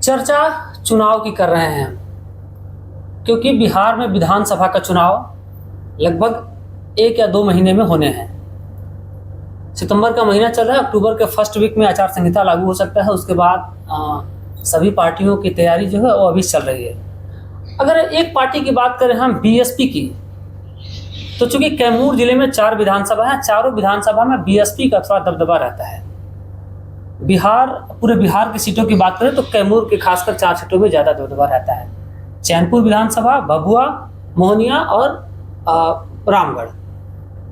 चर्चा चुनाव की कर रहे हैं क्योंकि बिहार में विधानसभा का चुनाव लगभग 1 या 2 महीने में होने हैं। सितंबर का महीना चल रहा है, अक्टूबर के फर्स्ट वीक में आचार संहिता लागू हो सकता है। उसके बाद सभी पार्टियों की तैयारी जो है वो अभी चल रही है। अगर एक पार्टी की बात करें हम बीएसपी की, तो चूंकि कैमूर जिले में 4 विधानसभा है, चारों विधानसभा में बीएसपी का थोड़ा दबदबा रहता है। पूरे बिहार की सीटों की बात करें तो कैमूर के खासकर 4 सीटों में ज़्यादा दबदबा रहता है। चैनपुर विधानसभा, भभुआ, मोहनिया और रामगढ़।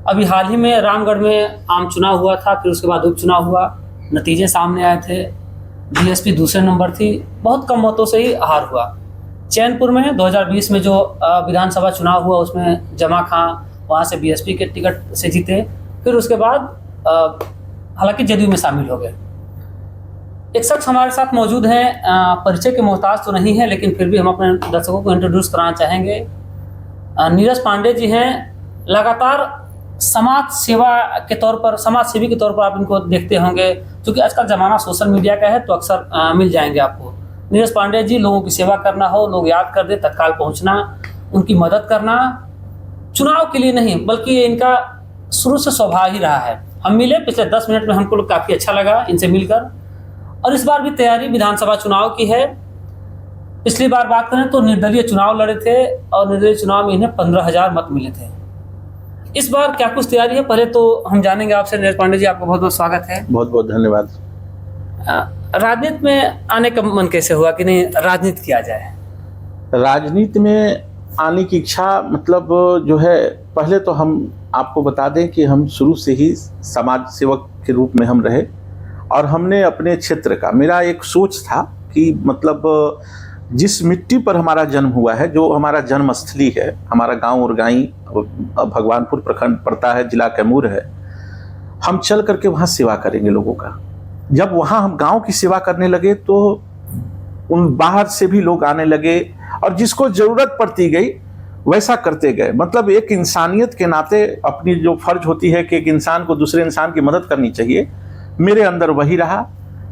अभी हाल ही में रामगढ़ में आम चुनाव हुआ था, फिर उसके बाद उपचुनाव हुआ, नतीजे सामने आए थे। बीएसपी दूसरे नंबर थी, बहुत कम मतों से ही हार हुआ। चैनपुर में 2020 में जो विधानसभा चुनाव हुआ उसमें जमा खां वहाँ से बीएसपी के टिकट से जीते। फिर उसके बाद हालांकि जदयू में शामिल हो गए। एक शख्स हमारे साथ मौजूद हैं, परिचय के मोहताज तो नहीं है, लेकिन फिर भी हम अपने दर्शकों को इंट्रोड्यूस कराना चाहेंगे। नीरज पांडे जी हैं। लगातार समाज सेवा के तौर पर, समाज सेवी के तौर पर आप इनको देखते होंगे, क्योंकि आजकल ज़माना सोशल मीडिया का है तो अक्सर मिल जाएंगे आपको। नीरज पांडे जी, लोगों की सेवा करना हो, लोग याद कर दे तत्काल पहुंचना, उनकी मदद करना, चुनाव के लिए नहीं बल्कि ये इनका शुरू से स्वभाव ही रहा है। हम मिले पिछले 10 मिनट में, हमको काफ़ी अच्छा लगा इनसे मिलकर। और इस बार भी तैयारी विधानसभा चुनाव की है। पिछली बार बात करें तो निर्दलीय चुनाव लड़े थे और निर्दलीय चुनाव में इन्हें 15,000 मत मिले थे। इस बार क्या कुछ तैयारी है, पहले तो हम जानेंगे आपसे। नीरज पांडे जी, आपका बहुत बहुत स्वागत है। बहुत बहुत धन्यवाद। राजनीति में आने का मन कैसे हुआ कि नहीं राजनीति किया जाए? राजनीति में आने की इच्छा मतलब जो है, पहले तो हम आपको बता दें कि हम शुरू से ही समाज सेवक के रूप में हम रहे और हमने अपने क्षेत्र का, मेरा एक सोच था कि मतलब जिस मिट्टी पर हमारा जन्म हुआ है, जो हमारा जन्मस्थली है, हमारा गांव उरगाई भगवानपुर प्रखंड पड़ता है, जिला कैमूर है, हम चल करके वहाँ सेवा करेंगे लोगों का। जब वहाँ हम गांव की सेवा करने लगे तो उन बाहर से भी लोग आने लगे और जिसको ज़रूरत पड़ती गई वैसा करते गए। मतलब एक इंसानियत के नाते अपनी जो फर्ज होती है कि एक इंसान को दूसरे इंसान की मदद करनी चाहिए, मेरे अंदर वही रहा।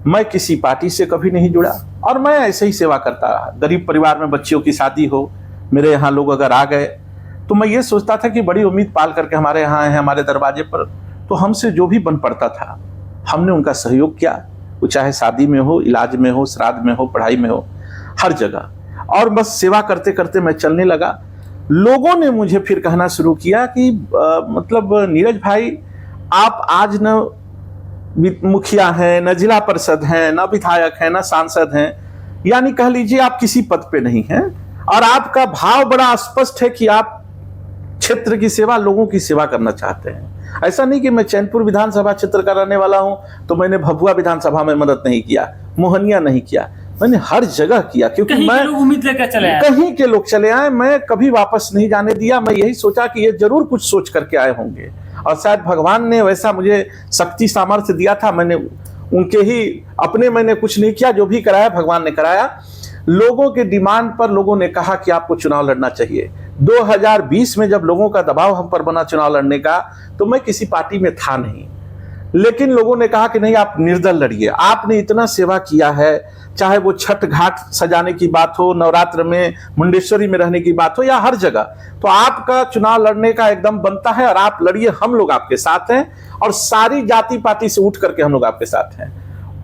मैं किसी पार्टी से कभी नहीं जुड़ा और मैं ऐसे ही सेवा करता रहा। गरीब परिवार में बच्चियों की शादी हो, मेरे यहाँ लोग अगर आ गए तो मैं ये सोचता था कि बड़ी उम्मीद पाल करके हमारे यहाँ हैं, हमारे दरवाजे पर, तो हमसे जो भी बन पड़ता था हमने उनका सहयोग किया। वो चाहे शादी में हो, इलाज में हो, श्राद्ध में हो, पढ़ाई में हो, हर जगह। और बस सेवा करते करते मैं चलने लगा। लोगों ने मुझे फिर कहना शुरू किया कि मतलब नीरज भाई, आप आज न मुखिया हैं, न जिला परिषद हैं, न विधायक हैं, न सांसद हैं, यानी कह लीजिए आप किसी पद पे नहीं हैं और आपका भाव बड़ा स्पष्ट है कि आप क्षेत्र की सेवा, लोगों की सेवा करना चाहते हैं। ऐसा नहीं कि मैं चैनपुर विधानसभा क्षेत्र का रहने वाला हूं तो मैंने भभुआ विधानसभा में मदद नहीं किया, मोहनिया नहीं किया, मैंने हर जगह किया, क्योंकि मैं उम्मीद लेकर चले आए, कहीं के लोग चले आए, मैं कभी वापस नहीं जाने दिया। मैं यही सोचा कि ये जरूर कुछ सोच करके आए होंगे और शायद भगवान ने वैसा मुझे शक्ति सामर्थ्य दिया था। मैंने उनके ही अपने, मैंने कुछ नहीं किया, जो भी कराया भगवान ने कराया। लोगों के डिमांड पर लोगों ने कहा कि आपको चुनाव लड़ना चाहिए। 2020 में जब लोगों का दबाव हम पर बना चुनाव लड़ने का, तो मैं किसी पार्टी में था नहीं, लेकिन लोगों ने कहा कि नहीं, आप निर्दल लड़िए, आपने इतना सेवा किया है, चाहे वो छठ घाट सजाने की बात हो, नवरात्र में मुंडेश्वरी में रहने की बात हो, या हर जगह, तो आपका चुनाव लड़ने का एकदम बनता है और आप लड़िए, हम लोग आपके साथ हैं और सारी जाति पाति से उठ करके हम लोग आपके साथ हैं।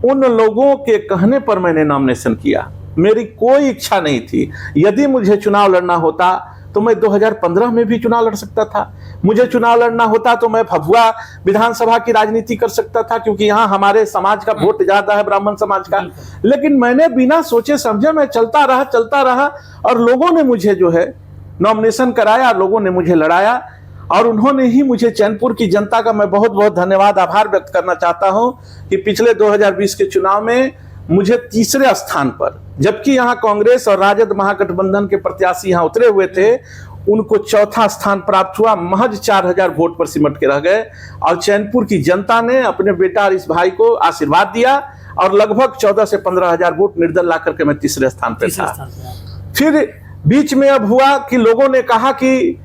उन लोगों के कहने पर मैंने नॉमिनेशन किया। मेरी कोई इच्छा नहीं थी। यदि मुझे चुनाव लड़ना होता तो मैं 2015 में भी चुनाव लड़ सकता था। मुझे चुनाव लड़ना होता तो मैं भभुआ विधानसभा की राजनीति कर सकता था, क्योंकि यहाँ हमारे समाज का वोट ज्यादा है, ब्राह्मण समाज का। लेकिन मैंने बिना सोचे समझे मैं चलता रहा और लोगों ने मुझे जो है नॉमिनेशन कराया, लोगों ने मुझे लड़ाया और उन्होंने ही मुझे, चैनपुर की जनता का मैं बहुत बहुत धन्यवाद, आभार व्यक्त करना चाहता हूं कि पिछले 2020 के चुनाव में मुझे तीसरे स्थान पर, जबकि यहाँ कांग्रेस और राजद महागठबंधन के प्रत्याशी यहाँ उतरे हुए थे, उनको चौथा स्थान प्राप्त हुआ। महज 4,000 वोट पर सिमट के रह गए और चैनपुर की जनता ने अपने बेटा और इस भाई को आशीर्वाद दिया और लगभग 14 से 15,000 वोट निर्दल ला करके मैं तीसरे स्थान पे था। फिर बीच में अब हुआ कि लोगों ने कहा कि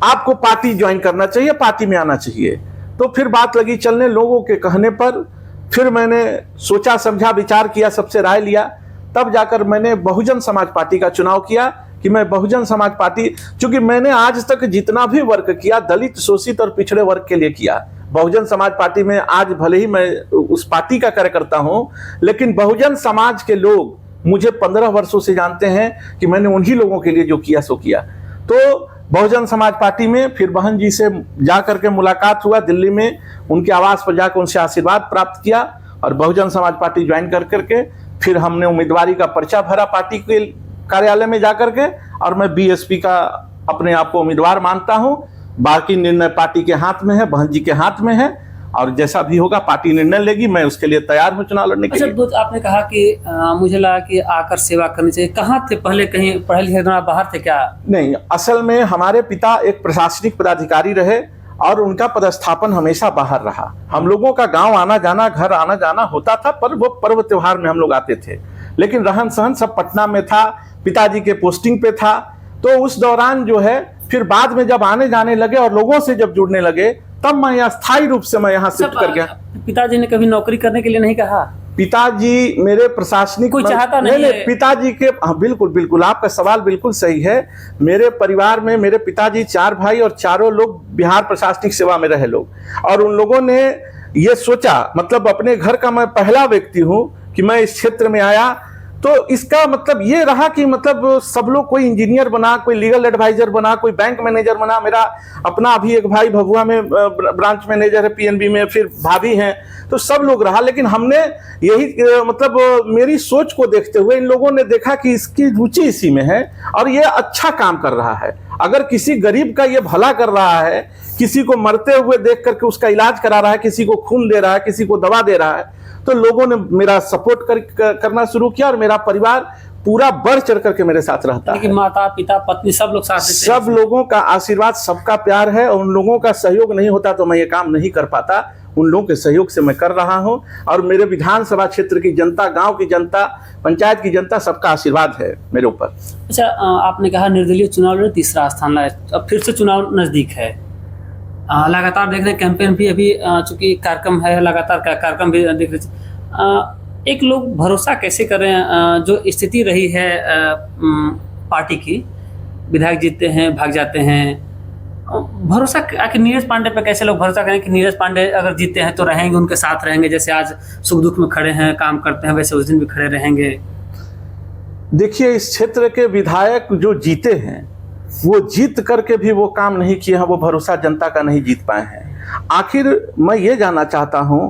आपको पार्टी ज्वाइन करना चाहिए, पार्टी में आना चाहिए, तो फिर बात लगी चलने। लोगों के कहने पर फिर मैंने सोचा समझा, विचार किया, सबसे राय लिया तब जाकर मैंने बहुजन समाज पार्टी का चुनाव किया कि मैं बहुजन समाज पार्टी, चूंकि मैंने आज तक जितना भी वर्क किया दलित, शोषित और पिछड़े वर्ग के लिए किया। बहुजन समाज पार्टी में आज भले ही मैं उस पार्टी का कार्यकर्ता हूं, लेकिन बहुजन समाज के लोग मुझे 15 वर्षों से जानते हैं कि मैंने उन्हीं लोगों के लिए जो किया सो किया। तो बहुजन समाज पार्टी में फिर बहन जी से जा करके मुलाकात हुआ दिल्ली में, उनके आवास पर जाकर उनसे आशीर्वाद प्राप्त किया और बहुजन समाज पार्टी ज्वाइन कर करके फिर हमने उम्मीदवारी का पर्चा भरा पार्टी के कार्यालय में जाकर के, और मैं बीएसपी का अपने आप को उम्मीदवार मानता हूं। बाकी निर्णय पार्टी के हाथ में है, बहन जी के हाथ में है, और जैसा भी होगा पार्टी निर्णय लेगी, मैं उसके लिए तैयार हूं चुनाव लड़ने के लिए। अच्छा, आपने कहा कि मुझे लगा कि आकर सेवा करनी चाहिए। कहाँ थे पहले, कहीं पढ़े लिखे बाहर थे क्या? नहीं, असल में हमारे पिता एक प्रशासनिक पदाधिकारी रहे और उनका पदस्थापन हमेशा बाहर रहा। हम लोगों का गांव आना जाना, घर आना जाना होता था, पर वो पर्व त्योहार में हम लोग आते थे, लेकिन रहन सहन सब पटना में था, पिताजी के पोस्टिंग पे था। तो उस दौरान जो है फिर बाद में जब आने जाने लगे और लोगों से जब जुड़ने लगे, तब मैं यहाँ स्थायी रूप से मैं यहाँ शिफ्ट कर गया। पिताजी ने कभी नौकरी करने के लिए नहीं कहा? पिताजी मेरे प्रशासनिक कोई चाहता नहीं है। पिताजी के, हाँ बिल्कुल बिल्कुल, आपका सवाल बिल्कुल सही है। मेरे परिवार में मेरे पिताजी 4 भाई और चारों लोग बिहार प्रशासनिक सेवा में रहे लोग, और उन लोगों ने ये सोचा, मतलब अपने घर का मैं पहला व्यक्ति हूं कि मैं इस क्षेत्र में आया। तो इसका मतलब ये रहा कि मतलब सब लोग, कोई इंजीनियर बना, कोई लीगल एडवाइजर बना, कोई बैंक मैनेजर बना। मेरा अपना भी एक भाई भभुआ में ब्रांच मैनेजर है पीएनबी में, फिर भाभी हैं, तो सब लोग रहा। लेकिन हमने यही मतलब मेरी सोच को देखते हुए इन लोगों ने देखा कि इसकी रुचि इसी में है और ये अच्छा काम कर रहा है। अगर किसी गरीब का ये भला कर रहा है, किसी को मरते हुए देख करके उसका इलाज करा रहा है, किसी को खून दे रहा है, किसी को दवा दे रहा है, तो लोगों ने मेरा सपोर्ट करना शुरू किया और मेरा परिवार पूरा बढ़ चढ़ करके मेरे साथ रहता है। माता पिता पत्नी सब लोग साथ देते हैं। सब लोगों का आशीर्वाद, सबका प्यार है, और उन लोगों का सहयोग नहीं होता तो मैं ये काम नहीं कर पाता। उन लोगों के सहयोग से मैं कर रहा हूं, और मेरे विधानसभा क्षेत्र की जनता, गांव की जनता, पंचायत की जनता, सबका आशीर्वाद है मेरे ऊपर। अच्छा, आपने कहा निर्दलीय चुनाव लड़े, तीसरा स्थान लाए, अब फिर से चुनाव नजदीक है, लगातार देख रहे हैं कैंपेन भी, अभी चूंकि कार्यक्रम है, लगातार कार्यक्रम भी देख रहे। एक लोग भरोसा कैसे करें, जो स्थिति रही है पार्टी की, विधायक जीतते हैं भाग जाते हैं, भरोसा आखिर नीरज पांडे पे कैसे लोग भरोसा करें कि नीरज पांडे अगर जीतते हैं तो रहेंगे, उनके साथ रहेंगे, जैसे आज सुख दुख में खड़े हैं, काम करते हैं, वैसे उस दिन भी खड़े रहेंगे? देखिए, इस क्षेत्र के विधायक जो जीते हैं वो जीत करके भी वो काम नहीं किए हैं, वो भरोसा जनता का नहीं जीत पाए हैं। आखिर मैं ये जानना चाहता हूं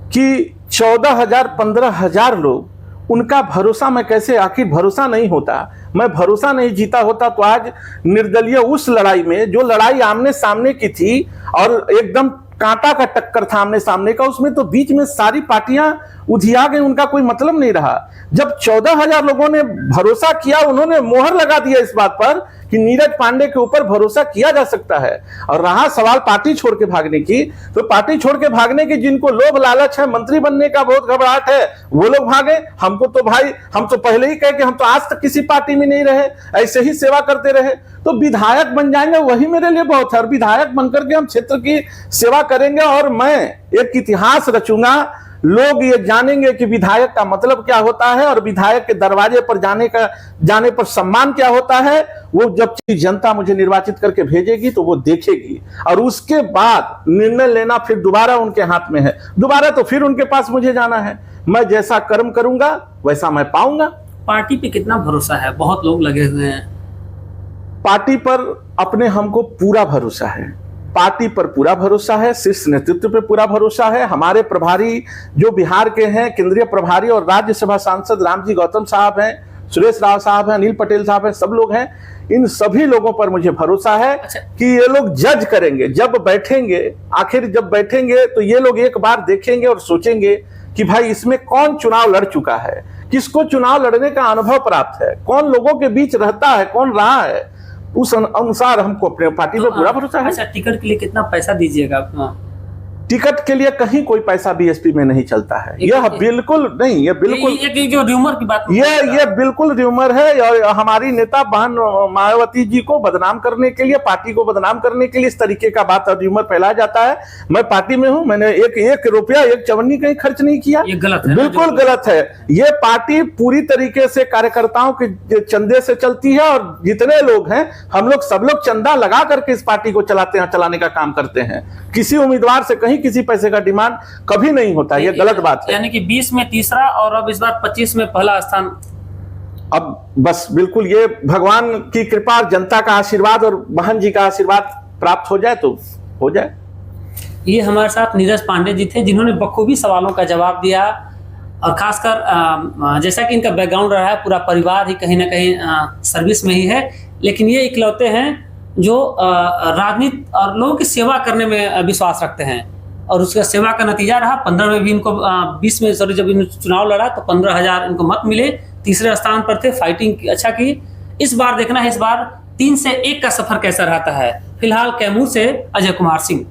कि 14,000 15,000 लोग, उनका भरोसा मैं कैसे, आखिर भरोसा नहीं होता, मैं भरोसा नहीं जीता होता तो आज निर्दलीय उस लड़ाई में, जो लड़ाई आमने सामने की थी और एकदम कांटा का टक्कर था आमने सामने का, उसमें तो बीच में सारी पार्टियां उधिया गई, उनका कोई मतलब नहीं रहा। जब 14,000 लोगों ने भरोसा किया, उन्होंने मोहर लगा दिया इस बात पर कि नीरज पांडे के ऊपर भरोसा किया जा सकता है। और रहा सवाल पार्टी छोड़ के भागने की, तो पार्टी छोड़ के भागने की जिनको लोभ लालच है, मंत्री बनने का बहुत घबराहट है, वो लोग भागे। हमको तो भाई, हम तो पहले ही कहे कि हम तो आज तक किसी पार्टी में नहीं रहे, ऐसे ही सेवा करते रहे, तो विधायक बन जाएंगे वही मेरे लिए बहुत है। और विधायक बनकर के हम क्षेत्र की सेवा करेंगे और मैं एक इतिहास रचूंगा। लोग ये जानेंगे कि विधायक का मतलब क्या होता है और विधायक के दरवाजे पर जाने पर सम्मान क्या होता है। वो जब जनता मुझे निर्वाचित करके भेजेगी तो वो देखेगी, और उसके बाद निर्णय लेना फिर दोबारा उनके हाथ में है। दोबारा तो फिर उनके पास मुझे जाना है। मैं जैसा कर्म करूंगा वैसा मैं पाऊंगा। पार्टी पे कितना भरोसा है? बहुत लोग लगे हुए हैं पार्टी पर, अपने हमको पूरा भरोसा है, पार्टी पर पूरा भरोसा है, शीर्ष नेतृत्व पर पूरा भरोसा है। हमारे प्रभारी जो बिहार के हैं, केंद्रीय प्रभारी और राज्यसभा सांसद रामजी गौतम साहब हैं, सुरेश राव साहब हैं, अनिल पटेल साहब हैं, सब लोग हैं। इन सभी लोगों पर मुझे भरोसा है कि ये लोग जज करेंगे। जब बैठेंगे, आखिर जब बैठेंगे तो ये लोग एक बार देखेंगे और सोचेंगे कि भाई इसमें कौन चुनाव लड़ चुका है, किसको चुनाव लड़ने का अनुभव प्राप्त है, कौन लोगों के बीच रहता है, कौन रहा है। उस अनुसार हमको अपने पार्टी में पूरा भरोसा है। अच्छा, टिकट के लिए कितना पैसा दीजिएगा? टिकट के लिए कहीं कोई पैसा बीएसपी में नहीं चलता है। यह बिल्कुल नहीं, ये बिल्कुल ये जो र्यूमर की बात ये बिल्कुल र्यूमर है। और हमारी नेता बहन मायावती जी को बदनाम करने के लिए, पार्टी को बदनाम करने के लिए इस तरीके का बात और र्यूमर फैलाया जाता है। मैं पार्टी में हूं, मैंने एक रुपया, एक चवन्नी कहीं खर्च नहीं किया। ये गलत है, बिल्कुल गलत है। ये पार्टी पूरी तरीके से कार्यकर्ताओं के चंदे से चलती है, और जितने लोग हैं हम लोग सब लोग चंदा लगा करके इस पार्टी को चलाते हैं, चलाने का काम करते हैं। किसी उम्मीदवार से कहीं किसी पैसे का डिमांड कभी नहीं होता। ये गलत बात है। यानी कि 20 में तीसरा और अब इस बार 25 में पहला स्थान। अब बस बिल्कुल ये भगवान की कृपा, जनता का आशीर्वाद और बहन जी का आशीर्वाद प्राप्त हो जाए तो हो जाए। ये हमारे साथ नीरज पांडे जी थे, जिन्होंने बखूबी सवालों का जवाब दिया। और खासकर जैसा कि इनका बैकग्राउंड रहा है, पूरा परिवार ही कहीं ना कहीं सर्विस में ही है, लेकिन ये इकलौते हैं जो राजनीति और लोगों की सेवा करने में विश्वास रखते हैं। और उसका सेवा का नतीजा रहा 15 में भी इनको 20 में सॉरी जब इन्होंने चुनाव लड़ा तो 15,000 इनको मत मिले, तीसरे स्थान पर थे, फाइटिंग अच्छा की। इस बार देखना है इस बार 3 से 1 का सफर कैसा रहता है। फिलहाल कैमूर से अजय कुमार सिंह।